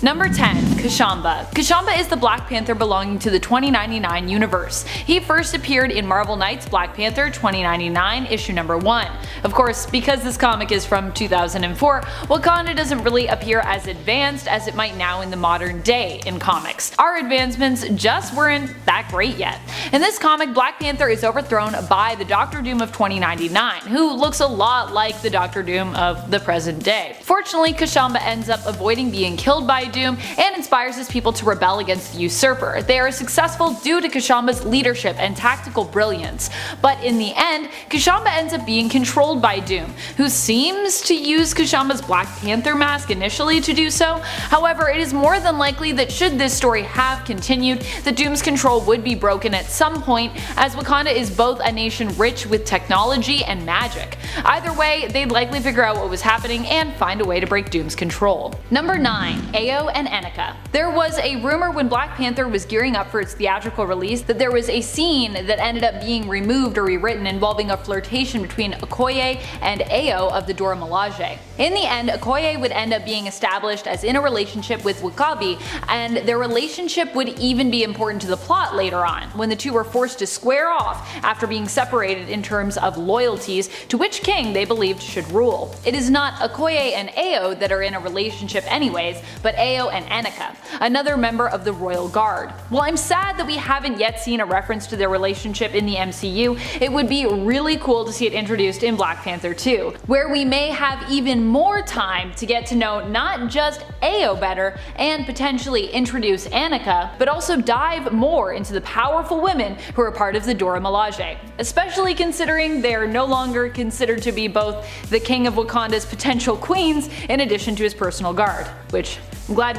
Number 10. Kashamba. Kashamba is the Black Panther belonging to the 2099 universe. He first appeared in Marvel Knights Black Panther 2099 issue number 1. Of course, because this comic is from 2004, Wakanda doesn't really appear as advanced as it might now in the modern day in comics. Our advancements just weren't that great yet. In this comic, Black Panther is overthrown by the Doctor Doom of 2099, who looks a lot like the Doctor Doom of the present day. Fortunately, Kashamba ends up avoiding being killed by Doom and inspires his people to rebel against the usurper. They are successful due to Kashamba's leadership and tactical brilliance, but in the end, Kashamba ends up being controlled by Doom, who seems to use Kashamba's Black Panther mask initially to do so. However, it is more than likely that should this story have continued, that Doom's control would be broken at some point, as Wakanda is both a nation rich with technology and magic. Either way, they'd likely figure out what was happening and find a way to break Doom's control. Number 9. Ayo and ANEKA. There was a rumor when Black Panther was gearing up for its theatrical release that there was a scene that ended up being removed or rewritten involving a flirtation between Okoye and Ayo of the Dora Milaje. In the end, Okoye would end up being established as in a relationship with W'Kabi, and their relationship would even be important to the plot later on, when the two were forced to square off after being separated in terms of loyalties to which king they believed should rule. It is not Okoye and Ayo that are in a relationship anyways, but Ayo and ANEKA, another member of the Royal Guard. While I'm sad that we haven't yet seen a reference to their relationship in the MCU, it would be really cool to see it introduced in Black Panther 2, where we may have even more time to get to know not just Ayo better and potentially introduce ANEKA, but also dive more into the powerful women who are part of the Dora Milaje, especially considering they are no longer considered to be both the king of Wakanda's potential queens in addition to his personal guard, which I'm glad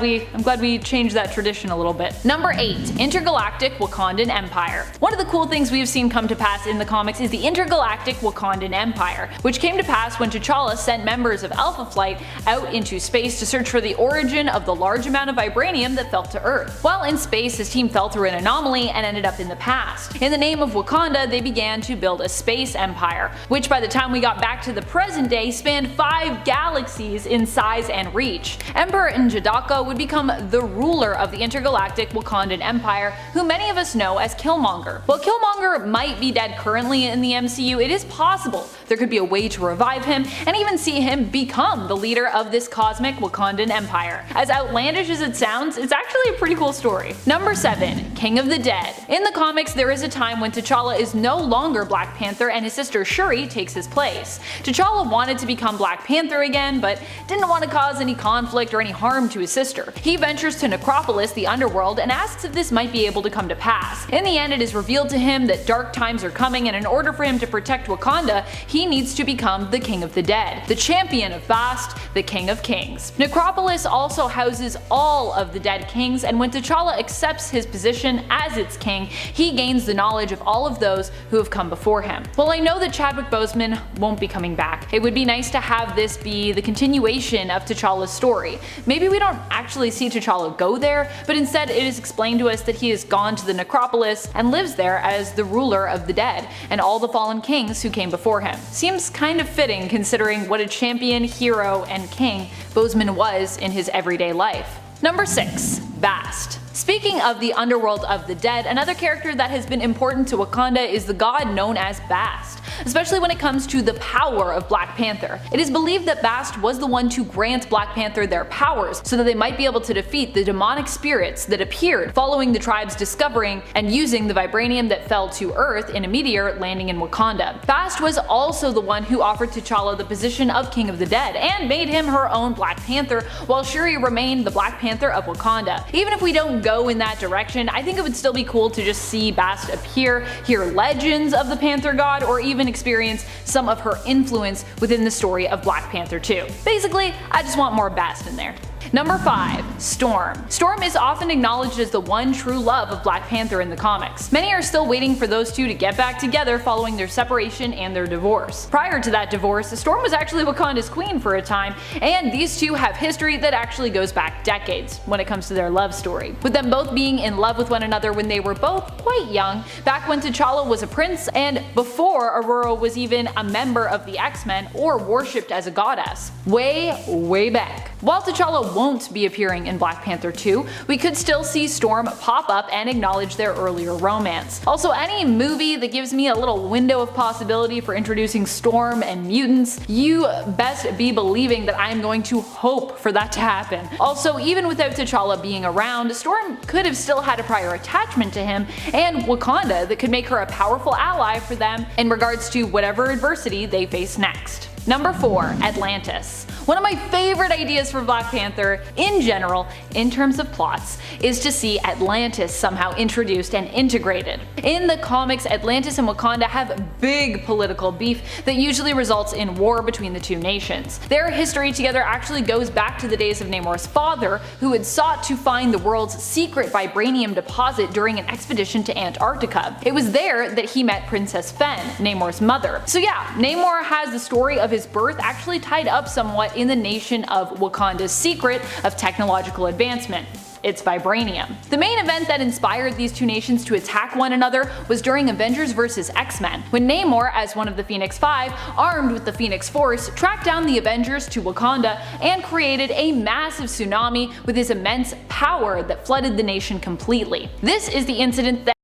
we changed that tradition a little bit. Number 8. Intergalactic Wakandan Empire. One of the cool things we've seen come to pass in the comics is the Intergalactic Wakandan Empire, which came to pass when T'Challa sent members of Alpha Flight out into space to search for the origin of the large amount of vibranium that fell to Earth. While in space, his team fell through an anomaly and ended up in the past. In the name of Wakanda, they began to build a space empire, which by the time we got back to the present day spanned 5 galaxies in size and reach. Emperor N'Jadaka would become the ruler of the intergalactic Wakandan Empire, who many of us know as Killmonger. While Killmonger might be dead currently in the MCU, it is possible there could be a way to revive him and even see him become the leader of this cosmic Wakandan Empire. As outlandish as it sounds, it's actually a pretty cool story. Number 7. King of the Dead. In the comics, there is a time when T'Challa is no longer Black Panther and his sister Shuri takes his place. T'Challa wanted to become Black Panther again, but didn't want to cause any conflict or any harm to his sister. He ventures to Necropolis, the underworld, and asks if this might be able to come to pass. In the end, it is revealed to him that dark times are coming, and in order for him to protect Wakanda, he needs to become the King of the Dead, the champion of Bast, the King of Kings. Necropolis also houses all of the dead kings, and when T'Challa accepts his position as its king, he gains the knowledge of all of those who have come before him. While I know that Chadwick Boseman won't be coming back, it would be nice to have this be the continuation of T'Challa's story. Maybe we don't actually see T'Challa go there, but instead it is explained to us that he has gone to the Necropolis and lives there as the ruler of the dead and all the fallen kings who came before him. Seems kind of fitting considering what a champion, hero, and king Boseman was in his everyday life. Number 6. Bast. Speaking of the underworld of the dead, another character that has been important to Wakanda is the god known as Bast, especially when it comes to the power of Black Panther. It is believed that Bast was the one to grant Black Panther their powers so that they might be able to defeat the demonic spirits that appeared following the tribe's discovering and using the vibranium that fell to Earth in a meteor landing in Wakanda. Bast was also the one who offered T'Challa the position of King of the Dead and made him her own Black Panther, while Shuri remained the Black Panther of Wakanda. Even if we don't go in that direction, I think it would still be cool to just see Bast appear, hear legends of the Panther god, or even experience some of her influence within the story of Black Panther 2. Basically, I just want more Bast in there. Number 5. Storm. Storm is often acknowledged as the one true love of Black Panther in the comics. Many are still waiting for those two to get back together following their separation and their divorce. Prior to that divorce, Storm was actually Wakanda's queen for a time, and these two have history that actually goes back decades when it comes to their love story, with them both being in love with one another when they were both quite young, back when T'Challa was a prince and before Aurora was even a member of the X-Men or worshipped as a goddess. Way back. While T'Challa won't be appearing in Black Panther 2, we could still see Storm pop up and acknowledge their earlier romance. Also, any movie that gives me a little window of possibility for introducing Storm and mutants, you best be believing that I am going to hope for that to happen. Also, even without T'Challa being around, Storm could have still had a prior attachment to him and Wakanda that could make her a powerful ally for them in regards to whatever adversity they face next. Number 4. Atlantis. One of my favorite ideas for Black Panther in general, in terms of plots, is to see Atlantis somehow introduced and integrated. In the comics, Atlantis and Wakanda have big political beef that usually results in war between the two nations. Their history together actually goes back to the days of Namor's father, who had sought to find the world's secret vibranium deposit during an expedition to Antarctica. It was there that he met Princess Fen, Namor's mother. So yeah, Namor has the story of his birth actually tied up somewhat in the nation of Wakanda's secret of technological advancement. It's vibranium. The main event that inspired these two nations to attack one another was during Avengers vs. X-Men, when Namor, as one of the Phoenix Five, armed with the Phoenix Force, tracked down the Avengers to Wakanda and created a massive tsunami with his immense power that flooded the nation completely. This is the incident that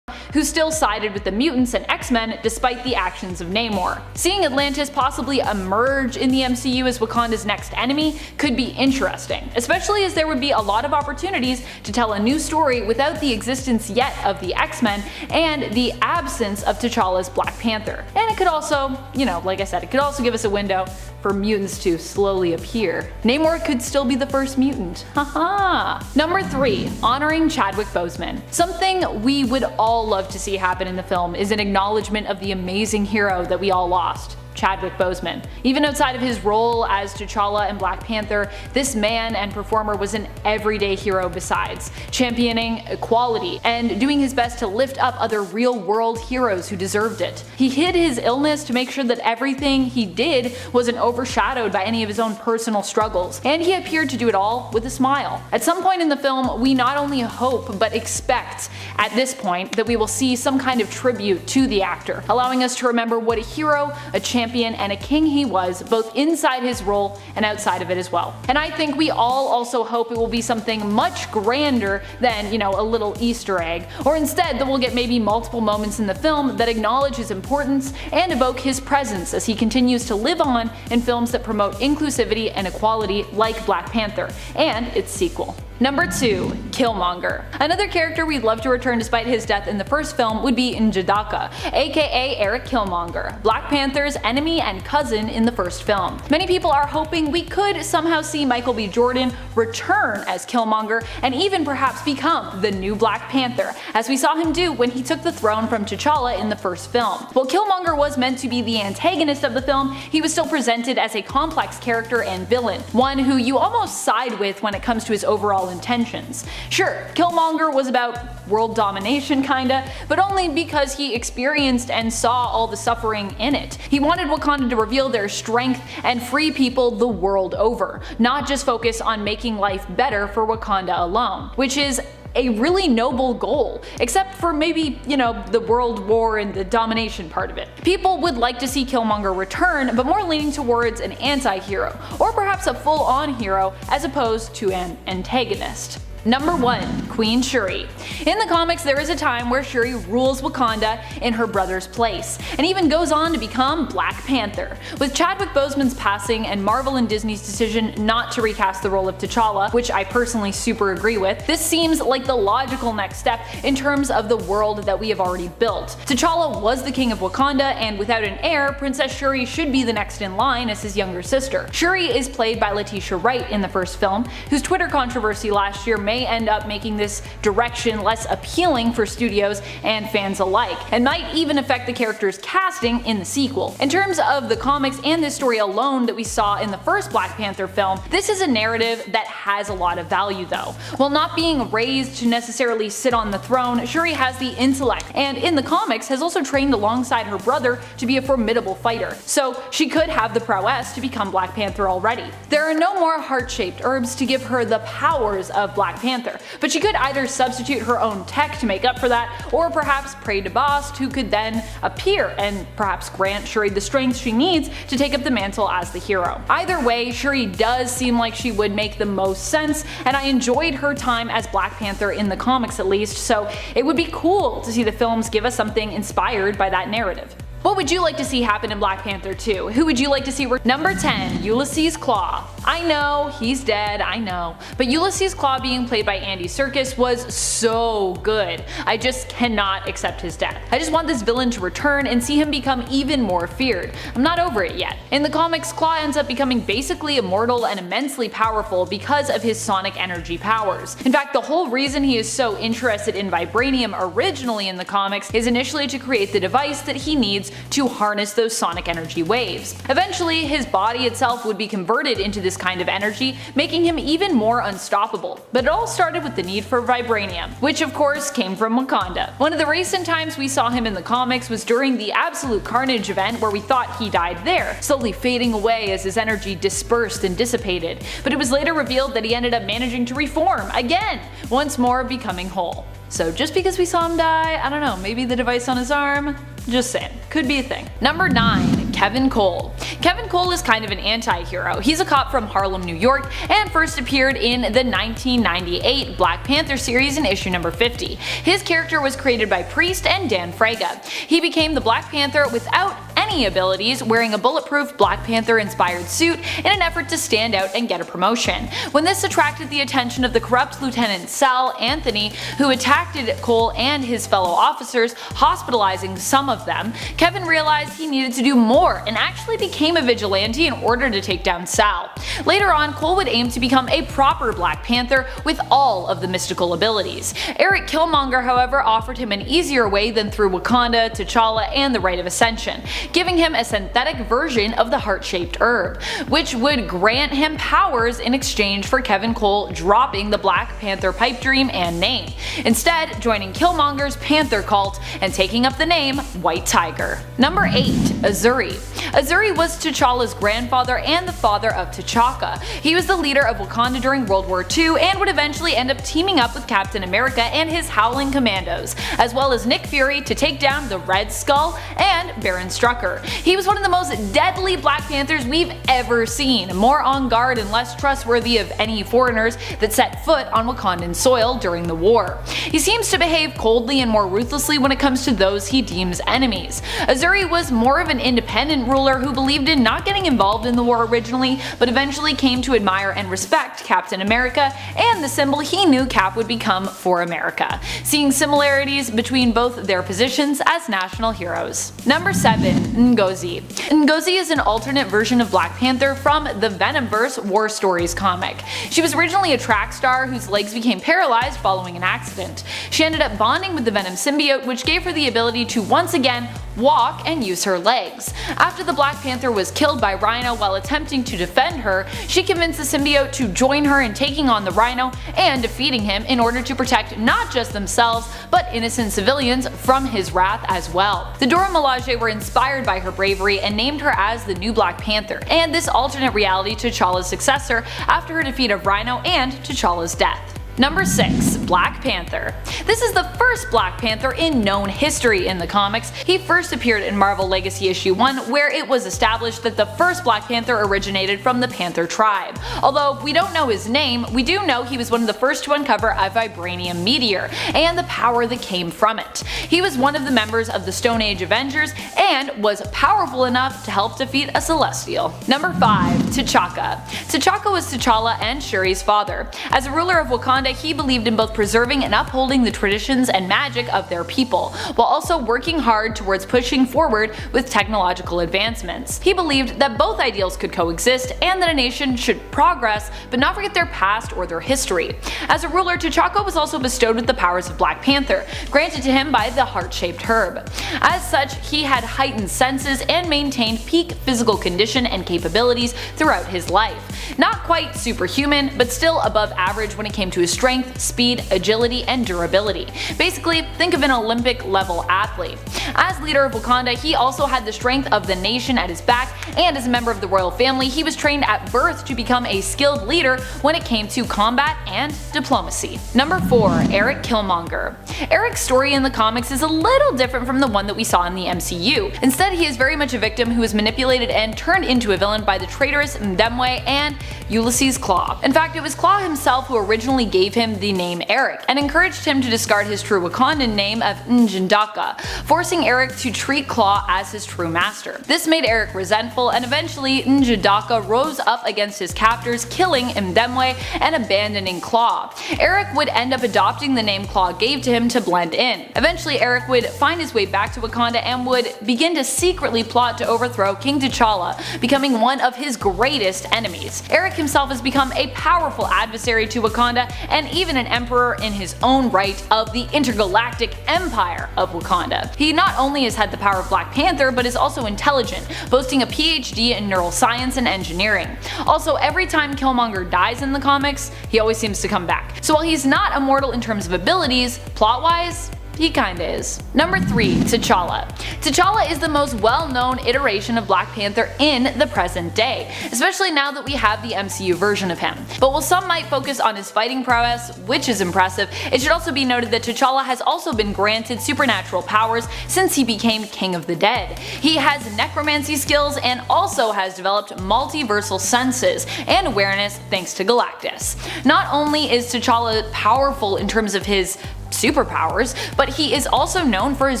who still sided with the mutants and X-Men despite the actions of Namor. Seeing Atlantis possibly emerge in the MCU as Wakanda's next enemy could be interesting, especially as there would be a lot of opportunities to tell a new story without the existence yet of the X-Men and the absence of T'Challa's Black Panther. And it could also, like I said, it could also give us a window for mutants to slowly appear. Namor could still be the first mutant. Haha. Number 3. Honoring Chadwick Boseman. Something we would all love to see happen in the film is an acknowledgement of the amazing hero that we all lost. Chadwick Boseman. Even outside of his role as T'Challa in Black Panther, this man and performer was an everyday hero besides, championing equality and doing his best to lift up other real-world heroes who deserved it. He hid his illness to make sure that everything he did wasn't overshadowed by any of his own personal struggles, and he appeared to do it all with a smile. At some point in the film, we not only hope but expect at this point that we will see some kind of tribute to the actor, allowing us to remember what a hero, a champion, and a king he was, both inside his role and outside of it as well. And I think we all also hope it will be something much grander than, a little Easter egg, or instead that we'll get maybe multiple moments in the film that acknowledge his importance and evoke his presence as he continues to live on in films that promote inclusivity and equality like Black Panther and its sequel. Number 2. Killmonger. Another character we'd love to return despite his death in the first film would be N'Jadaka, aka ERIK Killmonger, Black Panther's enemy and cousin in the first film. Many people are hoping we could somehow see Michael B. Jordan return as Killmonger and even perhaps become the new Black Panther, as we saw him do when he took the throne from T'Challa in the first film. While Killmonger was meant to be the antagonist of the film, he was still presented as a complex character and villain, one who you almost side with when it comes to his overall intentions. Sure, Killmonger was about world domination kinda, but only because he experienced and saw all the suffering in it. He wanted Wakanda to reveal their strength and free people the world over, not just focus on making life better for Wakanda alone, which is a really noble goal, except for maybe, the world war and the domination part of it. People would like to see Killmonger return, but more leaning towards an anti-hero, or perhaps a full-on hero as opposed to an antagonist. Number 1. Queen Shuri. In the comics, there is a time where Shuri rules Wakanda in her brother's place, and even goes on to become Black Panther. With Chadwick Boseman's passing and Marvel and Disney's decision not to recast the role of T'Challa, which I personally super agree with, this seems like the logical next step in terms of the world that we have already built. T'Challa was the king of Wakanda, and without an heir, Princess Shuri should be the next in line as his younger sister. Shuri is played by Letitia Wright in the first film, whose Twitter controversy last year may end up making this direction less appealing for studios and fans alike, and might even affect the character's casting in the sequel. In terms of the comics and this story alone that we saw in the first Black Panther film, this is a narrative that has a lot of value though. While not being raised to necessarily sit on the throne, Shuri has the intellect, and in the comics has also trained alongside her brother to be a formidable fighter, so she could have the prowess to become Black Panther already. There are no more heart-shaped herbs to give her the powers of Black Panther, but she could either substitute her own tech to make up for that, or perhaps pray to BAST, who could then appear and perhaps grant Shuri the strength she needs to take up the mantle as the hero. Either way, Shuri does seem like she would make the most sense, and I enjoyed her time as Black Panther in the comics at least, so it would be cool to see the films give us something inspired by that narrative. What would you like to see happen in Black Panther 2? Who would you like to see? Number 10, Ulysses Claw. I know, he's dead, I know, but Ulysses Claw being played by Andy Serkis was so good. I just cannot accept his death. I just want this villain to return and see him become even more feared. I'm not over it yet. In the comics, Claw ends up becoming basically immortal and immensely powerful because of his sonic energy powers. In fact, the whole reason he is so interested in vibranium originally in the comics is initially to create the device that he needs to harness those sonic energy waves. Eventually, his body itself would be converted into this kind of energy, making him even more unstoppable. But it all started with the need for vibranium, which of course came from Wakanda. One of the recent times we saw him in the comics was during the Absolute Carnage event, where we thought he died there, slowly fading away as his energy dispersed and dissipated. But it was later revealed that he ended up managing to reform again, once more becoming whole. So just because we saw him die, I don't know, maybe the device on his arm? Just saying, could be a thing. Number 9, Kevin Cole. Kevin Cole is kind of an anti-hero. He's a cop from Harlem, New York, and first appeared in the 1998 Black Panther series in issue number 50. His character was created by Priest and Dan Fraga. He became the Black Panther without any abilities, wearing a bulletproof Black Panther inspired suit in an effort to stand out and get a promotion. When this attracted the attention of the corrupt Lieutenant Sal Anthony, who attacked Cole and his fellow officers, hospitalizing some of them, Kevin realized he needed to do more and actually became a vigilante in order to take down Sal. Later on, Cole would aim to become a proper Black Panther with all of the mystical abilities. ERIK KILLMONGER, however, offered him an easier way than through Wakanda, T'Challa, and the Rite of Ascension, giving him a synthetic version of the heart-shaped herb, which would grant him powers in exchange for Kevin Cole dropping the Black Panther pipe dream and name, instead joining Killmonger's Panther cult and taking up the name White Tiger. Number 8, Azuri. Azuri was T'Challa's grandfather and the father of T'Chaka. He was the leader of Wakanda during World War II and would eventually end up teaming up with Captain America and his Howling Commandos, as well as Nick Fury, to take down the Red Skull and Baron Strucker. He was one of the most deadly Black Panthers we've ever seen, more on guard and less trustworthy of any foreigners that set foot on Wakandan soil during the war. He seems to behave coldly and more ruthlessly when it comes to those he deems enemies. Azuri was more of an independent ruler who believed in not getting involved in the war originally, but eventually came to admire and respect Captain America and the symbol he knew Cap would become for America, seeing similarities between both their positions as national heroes. Number 7, Ngozi. Ngozi is an alternate version of Black Panther from the Venomverse War Stories comic. She was originally a track star whose legs became paralyzed following an accident. She ended up bonding with the Venom symbiote, which gave her the ability to once again walk and use her legs. After the Black Panther was killed by Rhino while attempting to defend her, she convinced the symbiote to join her in taking on the Rhino and defeating him in order to protect not just themselves, but innocent civilians from his wrath as well. The Dora Milaje were inspired by her bravery and named her as the new Black Panther, and this alternate reality T'Challa's successor after her defeat of Rhino and T'Challa's death. Number 6, Black Panther. This is the first Black Panther in known history in the comics. He first appeared in Marvel Legacy issue 1, where it was established that the first Black Panther originated from the Panther tribe. Although we don't know his name, we do know he was one of the first to uncover a vibranium meteor, and the power that came from it. He was one of the members of the Stone Age Avengers, and was powerful enough to help defeat a Celestial. Number 5, T'Chaka. T'Chaka was T'Challa and Shuri's father. As a ruler of Wakanda, he believed in both preserving and upholding the traditions and magic of their people, while also working hard towards pushing forward with technological advancements. He believed that both ideals could coexist and that a nation should progress but not forget their past or their history. As a ruler, T'Chaka was also bestowed with the powers of Black Panther, granted to him by the heart-shaped herb. As such, he had heightened senses and maintained peak physical condition and capabilities throughout his life. Not quite superhuman, but still above average when it came to his strength, speed, agility, and durability. Basically, think of an Olympic level athlete. As leader of Wakanda, he also had the strength of the nation at his back, and as a member of the royal family, he was trained at birth to become a skilled leader when it came to combat and diplomacy. Number 4. ERIK Killmonger. ERIK's story in the comics is a little different from the one that we saw in the MCU. Instead, he is very much a victim who was manipulated and turned into a villain by the traitorous Ndemwe and Ulysses KLAW. In fact, it was KLAW himself who originally gave him the name ERIK and encouraged him to discard his true Wakandan name of N'Jindaka, forcing ERIK to treat KLAW as his true master. This made ERIK resentful, and eventually N'Jindaka rose up against his captors, killing Ndemwe and abandoning KLAW. ERIK would end up adopting the name KLAW gave to him to blend in. Eventually, ERIK would find his way back to Wakanda and would begin to secretly plot to overthrow King T'Challa, becoming one of his greatest enemies. ERIK himself has become a powerful adversary to Wakanda and even an emperor in his own right of the intergalactic empire of Wakanda. He not only has had the power of Black Panther, but is also intelligent, boasting a PhD in neuroscience and engineering. Also, every time Killmonger dies in the comics, he always seems to come back. So while he's not immortal in terms of abilities, plot-wise, he kinda is. Number 3. T'Challa. T'Challa is the most well-known iteration of Black Panther in the present day, especially now that we have the MCU version of him. But while some might focus on his fighting prowess, which is impressive, it should also be noted that T'Challa has also been granted supernatural powers since he became King of the Dead. He has necromancy skills and also has developed multiversal senses and awareness thanks to Galactus. Not only is T'Challa powerful in terms of his superpowers, but he is also known for his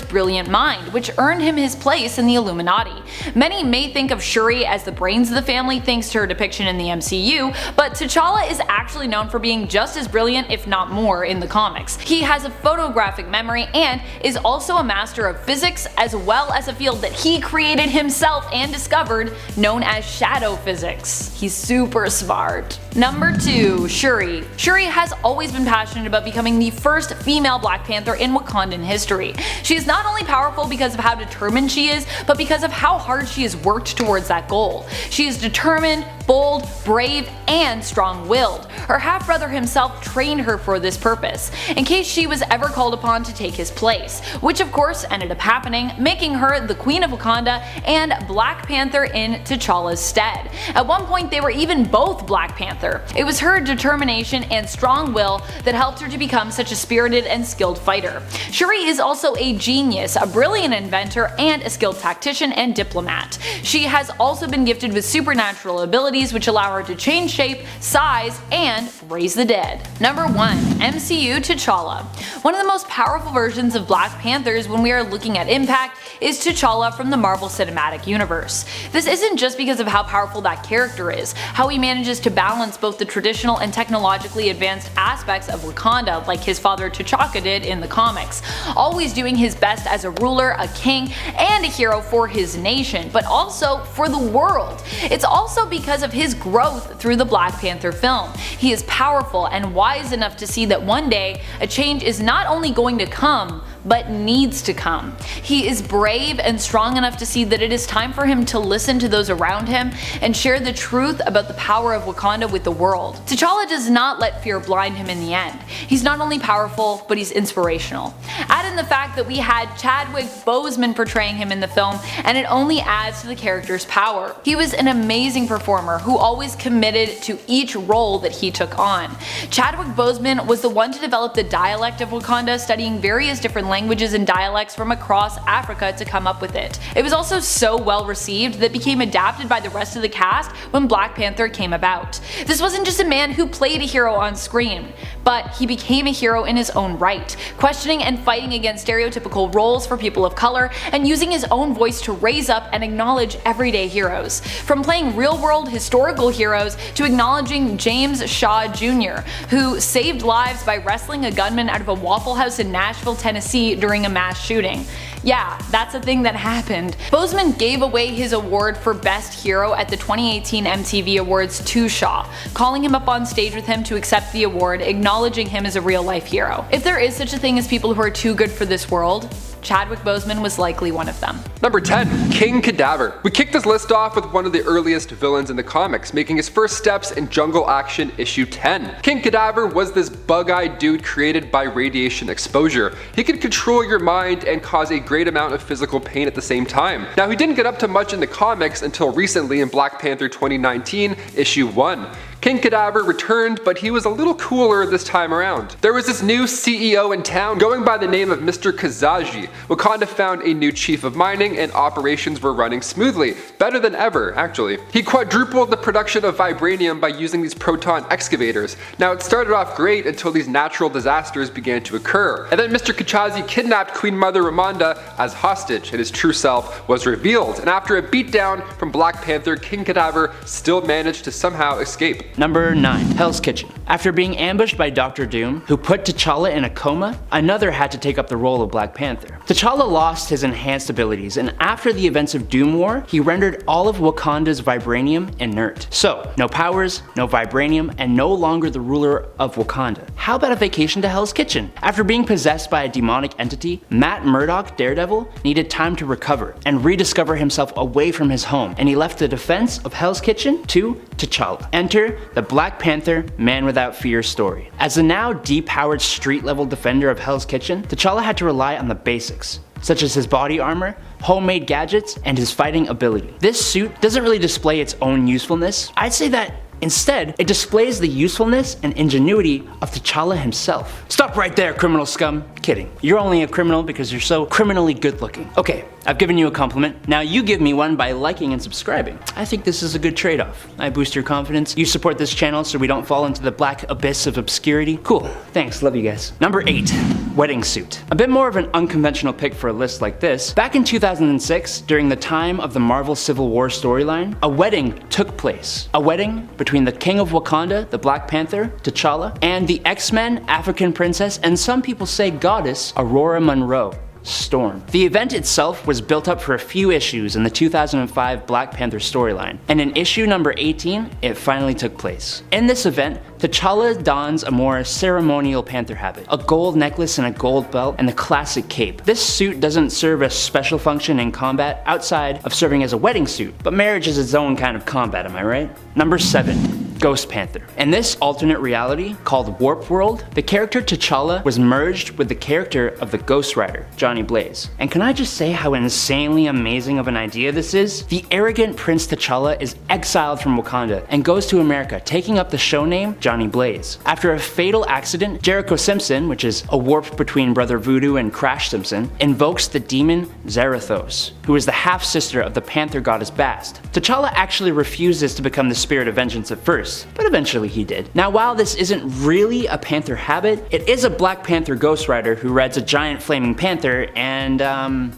brilliant mind, which earned him his place in the Illuminati. Many may think of Shuri as the brains of the family thanks to her depiction in the MCU, but T'Challa is actually known for being just as brilliant, if not more, in the comics. He has a photographic memory and is also a master of physics, as well as a field that he created himself and discovered, known as shadow physics. He's super smart. Number 2. Shuri. Shuri has always been passionate about becoming the first female Black Panther in Wakandan history. She is not only powerful because of how determined she is, but because of how hard she has worked towards that goal. She is determined, bold, brave, and strong-willed. Her half-brother himself trained her for this purpose, in case she was ever called upon to take his place, which of course ended up happening, making her the Queen of Wakanda and Black Panther in T'Challa's stead. At one point they were even both Black Panther. It was her determination and strong will that helped her to become such a spirited and skilled fighter. Shuri is also a genius, a brilliant inventor, and a skilled tactician and diplomat. She has also been gifted with supernatural abilities which allow her to change shape, size, and raise the dead. Number 1. MCU T'Challa. One of the most powerful versions of Black Panthers when we are looking at impact is T'Challa from the Marvel Cinematic Universe. This isn't just because of how powerful that character is, how he manages to balance both the traditional and technologically advanced aspects of Wakanda like his father T'Chaka did in the comics, always doing his best as a ruler, a king, and a hero for his nation, but also for the world. It's also because of his growth through the Black Panther film. He is powerful and wise enough to see that one day a change is not only going to come, but needs to come. He is brave and strong enough to see that it is time for him to listen to those around him and share the truth about the power of Wakanda with the world. T'Challa does not let fear blind him in the end. He's not only powerful, but he's inspirational. Add in the fact that we had Chadwick Boseman portraying him in the film, and it only adds to the character's power. He was an amazing performer who always committed to each role that he took on. Chadwick Boseman was the one to develop the dialect of Wakanda, studying various different languages and dialects from across Africa to come up with it. It was also so well received that it became adapted by the rest of the cast when Black Panther came about. This wasn't just a man who played a hero on screen, but he became a hero in his own right, questioning and fighting against stereotypical roles for people of color and using his own voice to raise up and acknowledge everyday heroes. From playing real-world historical heroes to acknowledging James Shaw Jr., who saved lives by wrestling a gunman out of a Waffle House in Nashville, Tennessee during a mass shooting. Yeah, that's a thing that happened. Boseman gave away his award for Best Hero at the 2018 MTV Awards to Shaw, calling him up on stage with him to accept the award, acknowledging him as a real-life hero. If there is such a thing as people who are too good for this world, Chadwick Boseman was likely one of them. Number 10. King Cadaver. We kicked this list off with one of the earliest villains in the comics, making his first steps in Jungle Action issue 10. King Cadaver was this bug-eyed dude created by radiation exposure. He could control your mind and cause a great amount of physical pain at the same time. Now, he didn't get up to much in the comics until recently in Black Panther 2019 issue 1. King Cadaver returned, but he was a little cooler this time around. There was this new CEO in town going by the name of Mr. Kazaji. Wakanda found a new chief of mining and operations were running smoothly. Better than ever, actually. He quadrupled the production of vibranium by using these proton excavators. Now, it started off great until these natural disasters began to occur. And then Mr. Kachazi kidnapped Queen Mother Ramonda as hostage, and his true self was revealed. And after a beatdown from Black Panther, King Cadaver still managed to somehow escape. Number 9. Hell's Kitchen. After being ambushed by Dr. Doom, who put T'Challa in a coma, another had to take up the role of Black Panther. T'Challa lost his enhanced abilities, and after the events of Doom War, he rendered all of Wakanda's vibranium inert. So, no powers, no vibranium, and no longer the ruler of Wakanda. How about a vacation to Hell's Kitchen? After being possessed by a demonic entity, Matt Murdock, Daredevil, needed time to recover and rediscover himself away from his home, and he left the defense of Hell's Kitchen to T'Challa. Enter the Black Panther Man Without Fear story. As the now depowered street-level defender of Hell's Kitchen, T'Challa had to rely on the basics, such as his body armor, homemade gadgets, and his fighting ability. This suit doesn't really display its own usefulness. I'd say that instead, it displays the usefulness and ingenuity of T'Challa himself. Stop right there, criminal scum. Kidding. You're only a criminal because you're so criminally good looking. Okay, I've given you a compliment. Now you give me one by liking and subscribing. I think this is a good trade-off. I boost your confidence. You support this channel so we don't fall into the black abyss of obscurity. Cool. Thanks. Love you guys. Number 8. Wedding suit. A bit more of an unconventional pick for a list like this. Back in 2006, during the time of the Marvel Civil War storyline, a wedding took place. A wedding between the King of Wakanda, the Black Panther, T'Challa, and the X-Men, African princess, and some people say goddess, Aurora Monroe. Storm. The event itself was built up for a few issues in the 2005 Black Panther storyline, and in issue number 18, it finally took place. In this event, T'Challa dons a more ceremonial panther habit, a gold necklace and a gold belt, and the classic cape. This suit doesn't serve a special function in combat outside of serving as a wedding suit, but marriage is its own kind of combat, am I right? Number 7. Ghost Panther. In this alternate reality, called Warp World, the character T'Challa was merged with the character of the Ghost Rider, Johnny Blaze. And can I just say how insanely amazing of an idea this is? The arrogant Prince T'Challa is exiled from Wakanda and goes to America, taking up the show name Johnny Blaze. After a fatal accident, Jericho Simpson, which is a warp between Brother Voodoo and Crash Simpson, invokes the demon Zarathos, who is the half-sister of the Panther goddess BAST. T'Challa actually refuses to become the spirit of vengeance at first, but eventually he did. Now, while this isn't really a panther habit, it is a Black Panther Ghost Rider who rides a giant flaming panther, and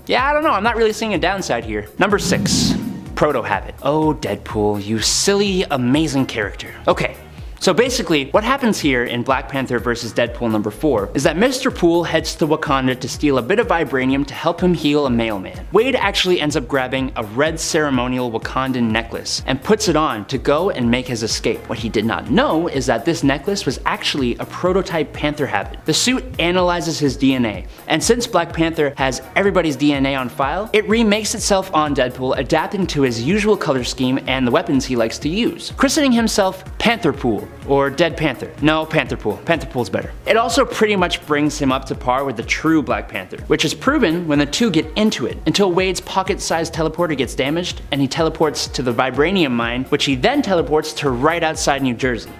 yeah, I don't know, I'm not really seeing a downside here. Number 6. Proto habit. Oh, Deadpool, you silly, amazing character. Okay. So basically, what happens here in Black Panther vs. Deadpool number 4 is that Mr. Poole heads to Wakanda to steal a bit of vibranium to help him heal a mailman. Wade actually ends up grabbing a red ceremonial Wakandan necklace and puts it on to go and make his escape. What he did not know is that this necklace was actually a prototype Panther habit. The suit analyzes his DNA, and since Black Panther has everybody's DNA on file, it remakes itself on Deadpool, adapting to his usual color scheme and the weapons he likes to use, christening himself Panther Poole. Or Dead Panther. No, Panther Poole. Panther Poole's better. It also pretty much brings him up to par with the true Black Panther, which is proven when the two get into it, until Wade's pocket-sized teleporter gets damaged and he teleports to the vibranium mine, which he then teleports to right outside New Jersey.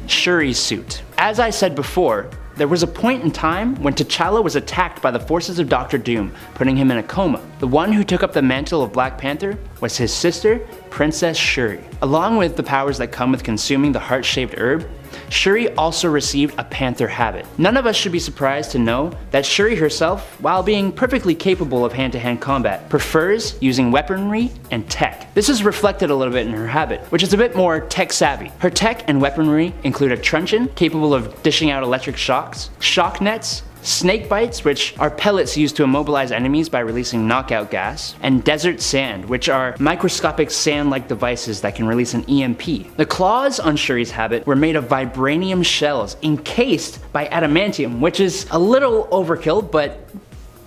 Shuri's suit. As I said before, there was a point in time when T'Challa was attacked by the forces of Dr. Doom, putting him in a coma. The one who took up the mantle of Black Panther was his sister, Princess Shuri. Along with the powers that come with consuming the heart-shaped herb, Shuri also received a panther habit. None of us should be surprised to know that Shuri herself, while being perfectly capable of hand-to-hand combat, prefers using weaponry and tech. This is reflected a little bit in her habit, which is a bit more tech-savvy. Her tech and weaponry include a truncheon capable of dishing out electric shocks, shock nets, snake bites, which are pellets used to immobilize enemies by releasing knockout gas, and desert sand, which are microscopic sand-like devices that can release an EMP. The claws on Shuri's habit were made of vibranium shells encased by adamantium, which is a little overkill, but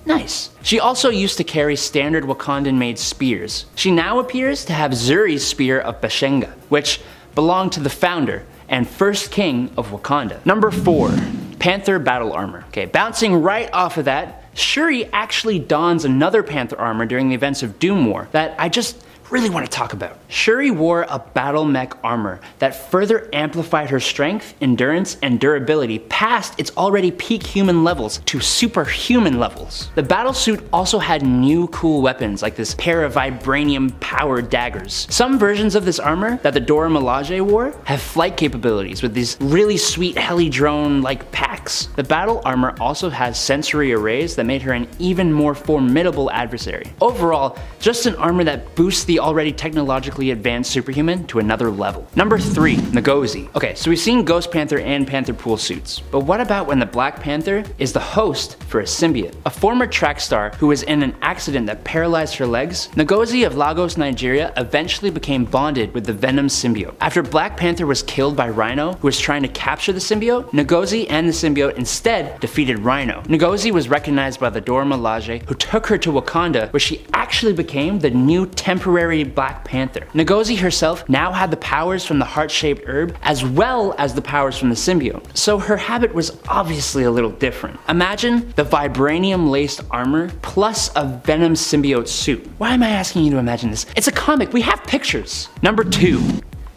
nice. She also used to carry standard Wakandan-made spears. She now appears to have Shuri's spear of Bashenga, which belonged to the founder and first king of Wakanda. Number 4. Panther battle armor. Okay, bouncing right off of that, Shuri actually dons another Panther armor during the events of Doom War that I just really want to talk about. Shuri wore a battle mech armor that further amplified her strength, endurance, and durability past its already peak human levels to superhuman levels. The battle suit also had new cool weapons like this pair of vibranium powered daggers. Some versions of this armor that the Dora Milaje wore have flight capabilities with these really sweet heli drone like packs. The battle armor also has sensory arrays that made her an even more formidable adversary. Overall, just an armor that boosts the already technologically advanced superhuman to another level. Number 3, Ngozi. Okay, so we've seen Ghost Panther and Panther Pool suits, but what about when the Black Panther is the host for a symbiote? A former track star who was in an accident that paralyzed her legs, Ngozi of Lagos, Nigeria eventually became bonded with the Venom symbiote. After Black Panther was killed by Rhino, who was trying to capture the symbiote, Ngozi and the symbiote instead defeated Rhino. Ngozi was recognized by the Dora Milaje, who took her to Wakanda, where she actually became the new temporary Black Panther. Ngozi herself now had the powers from the heart-shaped herb as well as the powers from the symbiote, so her habit was obviously a little different. Imagine the vibranium-laced armor plus a Venom symbiote suit. Why am I asking you to imagine this? It's a comic, we have pictures. Number 2.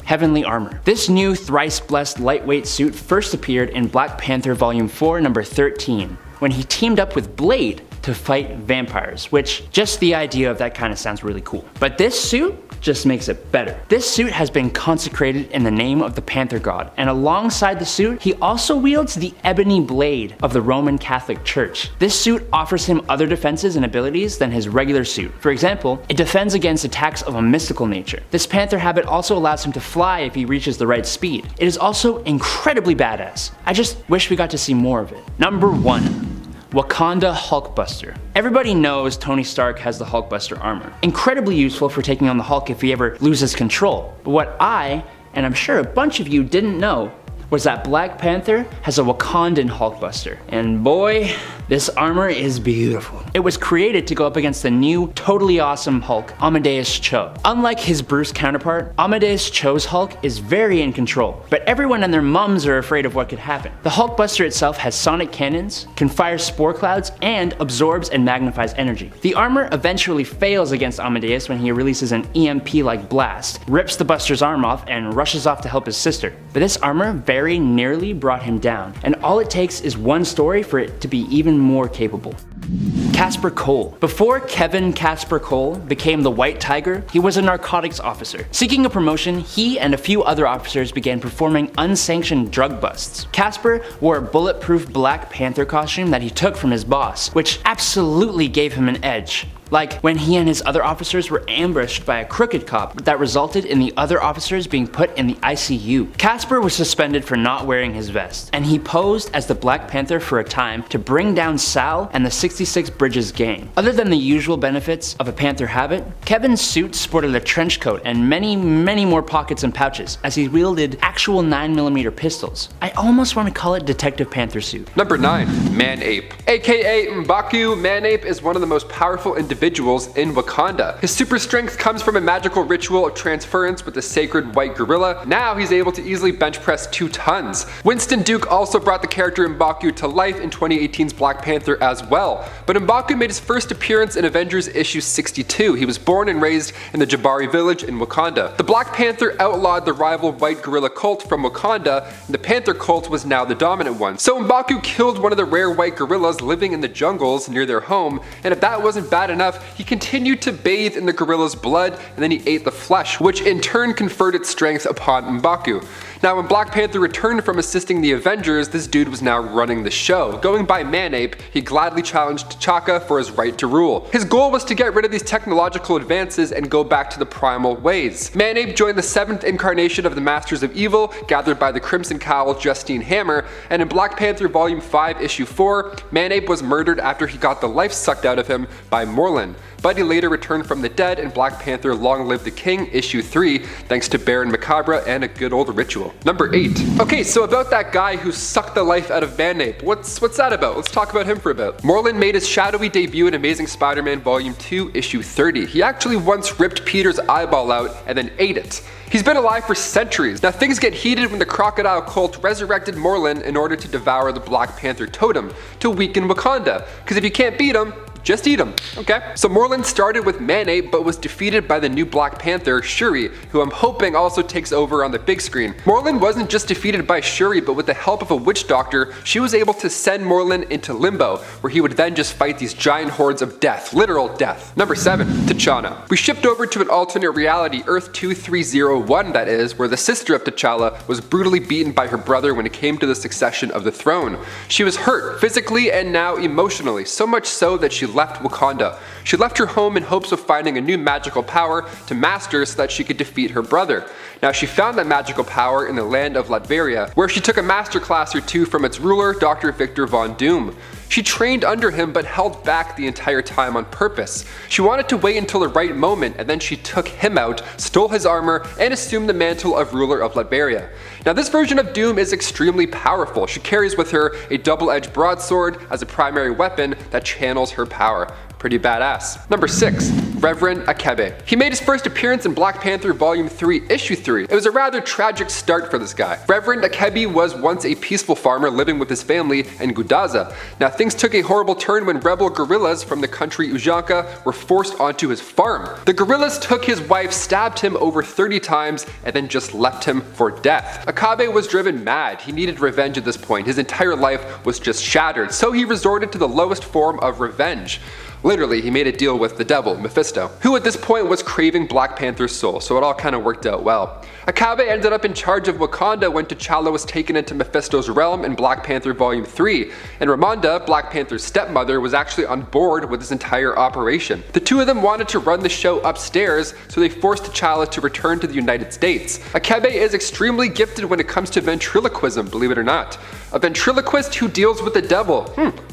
Heavenly Armor. This new thrice-blessed lightweight suit first appeared in Black Panther Volume 4, number 13, when he teamed up with Blade to fight vampires, which just the idea of that kind of sounds really cool. But this suit just makes it better. This suit has been consecrated in the name of the Panther God, and alongside the suit, he also wields the ebony blade of the Roman Catholic Church. This suit offers him other defenses and abilities than his regular suit. For example, it defends against attacks of a mystical nature. This Panther habit also allows him to fly if he reaches the right speed. It is also incredibly badass. I just wish we got to see more of it. Number 1. Wakanda HULKBUSTER. Everybody knows Tony Stark has the HULKBUSTER armor. Incredibly useful for taking on the Hulk if he ever loses control. But what I, and I'm sure a bunch of you didn't know, was that Black Panther has a Wakandan HULKBUSTER. And boy, this armor is beautiful. It was created to go up against the new, totally awesome Hulk, Amadeus Cho. Unlike his Bruce counterpart, Amadeus Cho's Hulk is very in control, but everyone and their mums are afraid of what could happen. The HULKBUSTER itself has sonic cannons, can fire spore clouds, and absorbs and magnifies energy. The armor eventually fails against Amadeus when he releases an EMP-like blast, rips the Buster's arm off, and rushes off to help his sister. But this armor very nearly brought him down, and all it takes is one story for it to be even more capable. Casper Cole. Before Kevin Casper Cole became the White Tiger, he was a narcotics officer. Seeking a promotion, he and a few other officers began performing unsanctioned drug busts. Casper wore a bulletproof Black Panther costume that he took from his boss, which absolutely gave him an edge. Like when he and his other officers were ambushed by a crooked cop that resulted in the other officers being put in the ICU. Casper was suspended for not wearing his vest, and he posed as the Black Panther for a time to bring down Sal and the 66 Bridges gang. Other than the usual benefits of a Panther habit, Kevin's suit sported a trench coat and many more pockets and pouches as he wielded actual 9mm pistols. I almost want to call it Detective Panther suit. Number 9. Man-Ape. AKA M'Baku, Man-Ape is one of the most powerful individuals in Wakanda. His super strength comes from a magical ritual of transference with the sacred white gorilla. Now he's able to easily bench press 2 tons. Winston Duke also brought the character M'Baku to life in 2018's Black Panther as well. But M'Baku made his first appearance in Avengers issue 62. He was born and raised in the Jabari village in Wakanda. The Black Panther outlawed the rival white gorilla cult from Wakanda, and the Panther cult was now the dominant one. So M'Baku killed one of the rare white gorillas living in the jungles near their home, and if that wasn't bad enough, he continued to bathe in the gorilla's blood, and then he ate the flesh, which in turn conferred its strength upon M'Baku. Now when Black Panther returned from assisting the Avengers, this dude was now running the show. Going by Manape, he gladly challenged T'Chaka for his right to rule. His goal was to get rid of these technological advances and go back to the primal ways. Manape joined the 7th incarnation of the Masters of Evil, gathered by the Crimson Cowl Justine Hammer, and in Black Panther Volume 5 Issue 4, Manape was murdered after he got the life sucked out of him by Morlun. But he later returned from the dead in Black Panther Long Live the King Issue 3, thanks to Baron Macabre and a good old ritual. Number 8. Okay, so about that guy who sucked the life out of Manape, what's that about? Let's talk about him for a bit. Morlun made his shadowy debut in Amazing Spider-Man Volume 2 Issue 30. He actually once ripped Peter's eyeball out and then ate it. He's been alive for centuries. Now things get heated when the crocodile cult resurrected Morlun in order to devour the Black Panther totem to weaken Wakanda, because if you can't beat him, just eat him, okay? So Morlun started with Manape but was defeated by the new Black Panther, Shuri, who I'm hoping also takes over on the big screen. Morlun wasn't just defeated by Shuri, but with the help of a witch doctor, she was able to send Morlun into limbo, where he would then just fight these giant hordes of death, literal death. Number 7. T'Challa. We shipped over to an alternate reality, Earth 2301 that is, where the sister of T'Challa was brutally beaten by her brother when it came to the succession of the throne. She was hurt, physically and now emotionally, so much so that she left Wakanda. She left her home in hopes of finding a new magical power to master so that she could defeat her brother. Now she found that magical power in the land of Latveria, where she took a master class or two from its ruler, Dr. Victor Von Doom. She trained under him but held back the entire time on purpose. She wanted to wait until the right moment, and then she took him out, stole his armor, and assumed the mantle of ruler of Latveria. Now this version of Doom is extremely powerful. She carries with her a double-edged broadsword as a primary weapon that channels her power. Pretty badass. Number 6. Reverend ACHEBE. He made his first appearance in Black Panther Volume 3 Issue 3. It was a rather tragic start for this guy. Reverend ACHEBE was once a peaceful farmer living with his family in Gudaza. Now things took a horrible turn when rebel guerrillas from the country Ujanka were forced onto his farm. The guerrillas took his wife, stabbed him over 30 times, and then just left him for death. ACHEBE was driven mad. He needed revenge at this point. His entire life was just shattered, so he resorted to the lowest form of revenge. Literally, he made a deal with the devil, Mephisto, who at this point was craving Black Panther's soul, so it all kind of worked out well. ACHEBE ended up in charge of Wakanda when T'Challa was taken into Mephisto's realm in Black Panther Volume 3, and Ramonda, Black Panther's stepmother, was actually on board with this entire operation. The two of them wanted to run the show upstairs, so they forced T'Challa to return to the United States. ACHEBE is extremely gifted when it comes to ventriloquism, believe it or not. A ventriloquist who deals with the devil.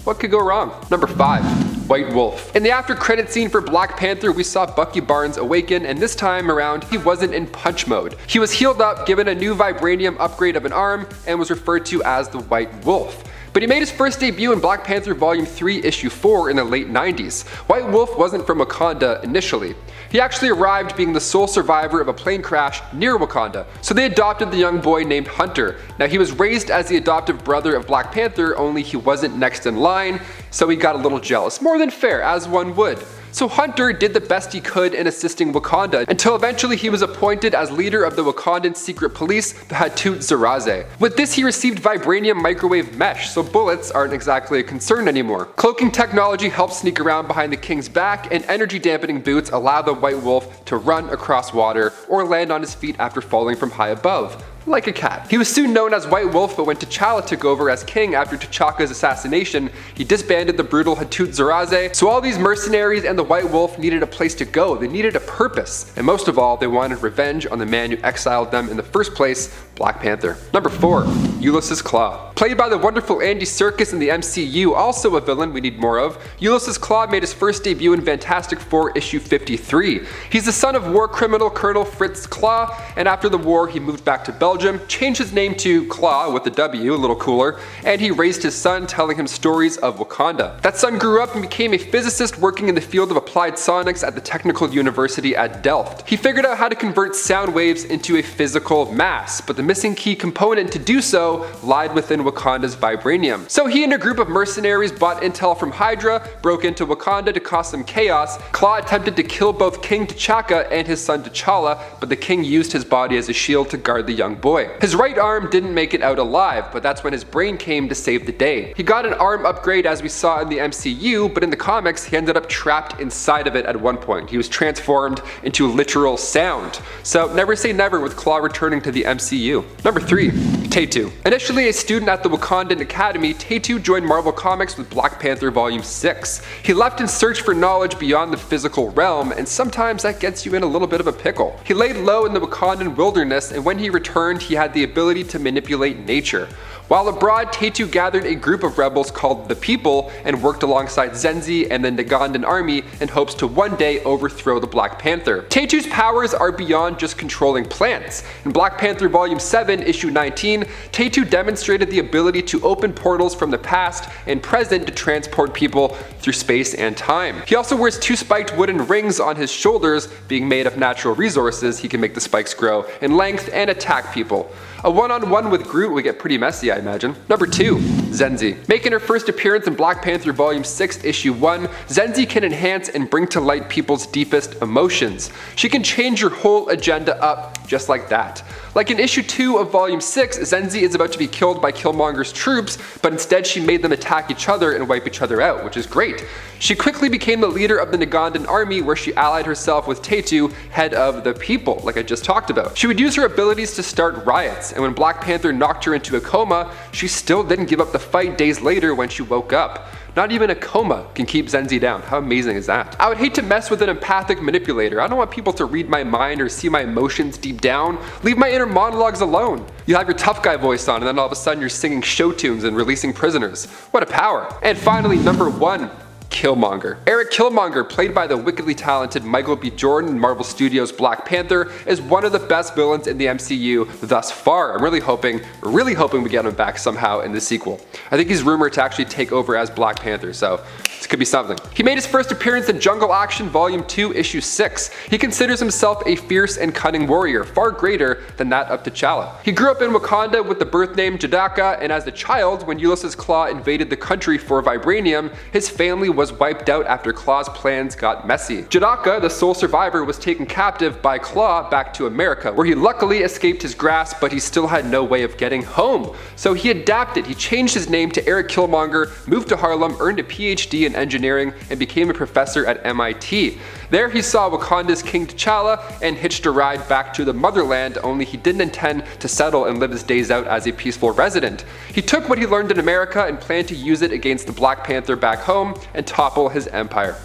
What could go wrong? Number 5. White Wolf. In the after credit scene for Black Panther, we saw Bucky Barnes awaken, and this time around he wasn't in punch mode. He was healed up, given a new vibranium upgrade of an arm, and was referred to as the White Wolf. But he made his first debut in Black Panther Volume 3 Issue 4 in the late 90s. White Wolf wasn't from Wakanda initially. He actually arrived being the sole survivor of a plane crash near Wakanda, so they adopted the young boy named Hunter. Now he was raised as the adoptive brother of Black Panther, only he wasn't next in line, so he got a little jealous. More than fair, as one would. So Hunter did the best he could in assisting Wakanda, until eventually he was appointed as leader of the Wakandan secret police, the Hatut Zaraze. With this he received vibranium microwave mesh, so bullets aren't exactly a concern anymore. Cloaking technology helps sneak around behind the king's back, and energy dampening boots allow the White Wolf to run across water or land on his feet after falling from high above. Like a cat. He was soon known as White Wolf, but when T'Challa took over as king after T'Chaka's assassination, he disbanded the brutal Hatut Zaraze. So all these mercenaries and the White Wolf needed a place to go. They needed a purpose. And most of all, they wanted revenge on the man who exiled them in the first place, Black Panther. Number 4. Ulysses Claw. Played by the wonderful Andy Serkis in the MCU, also a villain we need more of, Ulysses Claw made his first debut in Fantastic Four Issue 53. He's the son of war criminal Colonel Fritz Claw, and after the war he moved back to Belgium, changed his name to Claw with a W, a little cooler, and he raised his son, telling him stories of Wakanda. That son grew up and became a physicist working in the field of applied sonics at the Technical University at Delft. He figured out how to convert sound waves into a physical mass, but the missing key component to do so lied within Wakanda's vibranium. So he and a group of mercenaries bought intel from Hydra, broke into Wakanda to cause some chaos. Claw attempted to kill both King T'Chaka and his son T'Challa, but the king used his body as a shield to guard the young boy. His right arm didn't make it out alive, but that's when his brain came to save the day. He got an arm upgrade as we saw in the MCU, but in the comics he ended up trapped inside of it at one point. He was transformed into literal sound. So never say never with Claw returning to the MCU. Number 3. Tatu. Initially a student at the Wakandan Academy, Tatu joined Marvel Comics with Black Panther Volume 6. He left in search for knowledge beyond the physical realm, and sometimes that gets you in a little bit of a pickle. He laid low in the Wakandan wilderness, and when he returned he had the ability to manipulate nature. While abroad, Tatu gathered a group of rebels called the People and worked alongside Zenzi and the Ugandan army in hopes to one day overthrow the Black Panther. Tatu's powers are beyond just controlling plants. In Black Panther Volume 7, Issue 19, Tatu demonstrated the ability to open portals from the past and present to transport people through space and time. He also wears 2 spiked wooden rings on his shoulders. Being made of natural resources, he can make the spikes grow in length and attack people. A one-on-one with Groot would get pretty messy, I imagine. Number 2. Zenzi. Making her first appearance in Black Panther Volume 6, Issue 1, Zenzi can enhance and bring to light people's deepest emotions. She can change your whole agenda up just like that. Like in Issue 2 of Volume 6, Zenzi is about to be killed by Killmonger's troops, but instead she made them attack each other and wipe each other out, which is great. She quickly became the leader of the Ugandan army, where she allied herself with Tatu, head of the People, like I just talked about. She would use her abilities to start riots, and when Black Panther knocked her into a coma, she still didn't give up the fight days later when she woke up. Not even a coma can keep Zenzi down. How amazing is that? I would hate to mess with an empathic manipulator. I don't want people to read my mind or see my emotions deep down. Leave my inner monologues alone. You have your tough guy voice on and then all of a sudden you're singing show tunes and releasing prisoners. What a power. And finally, number 1. Killmonger. ERIK Killmonger, played by the wickedly talented Michael B. Jordan in Marvel Studios' Black Panther, is one of the best villains in the MCU thus far. I'm really hoping we get him back somehow in the sequel. I think he's rumored to actually take over as Black Panther, so this could be something. He made his first appearance in Jungle Action Volume 2, Issue 6. He considers himself a fierce and cunning warrior, far greater than that of T'Challa. He grew up in Wakanda with the birth name Jadaka, and as a child, when ULYSSES Claw invaded the country for vibranium, his family was wiped out after Claw's plans got messy. Jadaka, the sole survivor, was taken captive by Claw back to America, where he luckily escaped his grasp, but he still had no way of getting home. So he adapted. He changed his name to ERIK Killmonger, moved to Harlem, earned a PhD in engineering, and became a professor at MIT. There he saw Wakanda's King T'Challa and hitched a ride back to the motherland, only he didn't intend to settle and live his days out as a peaceful resident. He took what he learned in America and planned to use it against the Black Panther back home and topple his empire.